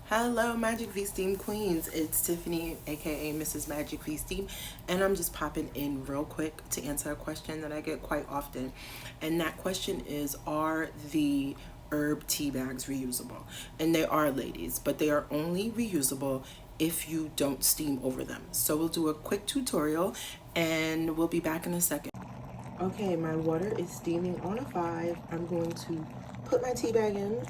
Hello, Magic V Steam Queens. It's Tiffany, aka Mrs. Magic V Steam, and I'm just popping in real quick to answer a question that I get quite often. And that question is, are the herb tea bags reusable? And they are, ladies, but they are only reusable if you don't steam over them. So we'll do a quick tutorial and we'll be back in a second. Okay, my water is steaming on a 5. I'm going to put my tea bag in.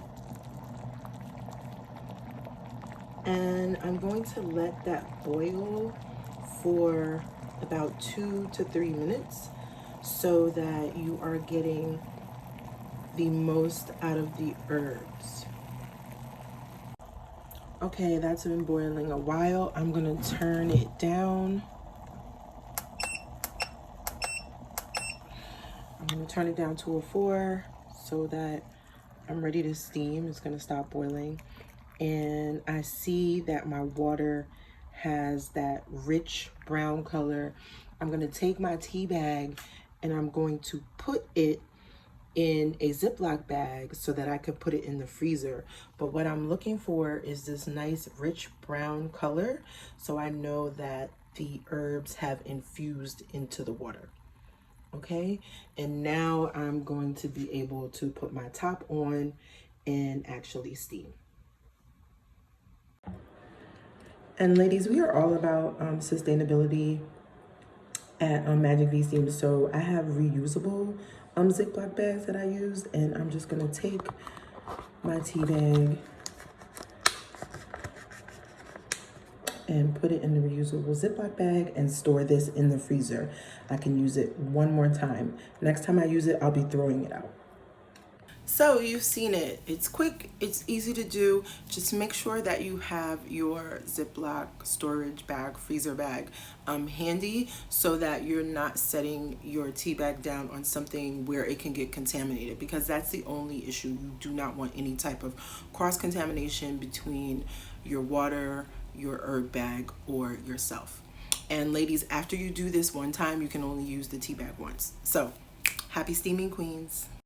And I'm going to let that boil for about 2 to 3 minutes so that you are getting the most out of the herbs. Okay, that's been boiling a while. I'm gonna turn it down. I'm gonna turn it down to a 4 so that I'm ready to steam. It's gonna stop boiling. And I see that my water has that rich brown color. I'm gonna take my tea bag and I'm going to put it in a Ziploc bag so that I could put it in the freezer. But what I'm looking for is this nice rich brown color, so I know that the herbs have infused into the water. Okay, and now I'm going to be able to put my top on and actually steam. And ladies, we are all about sustainability at Magic V Steam. So I have reusable Ziploc bags that I use, and I'm just gonna take my tea bag and put it in the reusable Ziploc bag and store this in the freezer. I can use it one more time. Next time I use it, I'll be throwing it out. So you've seen it. It's quick, it's easy to do. Just make sure that you have your Ziploc storage bag, freezer bag handy so that you're not setting your tea bag down on something where it can get contaminated, because that's the only issue. You do not want any type of cross-contamination between your water, your herb bag, or yourself. And ladies, after you do this one time, you can only use the tea bag once. So happy steaming, queens.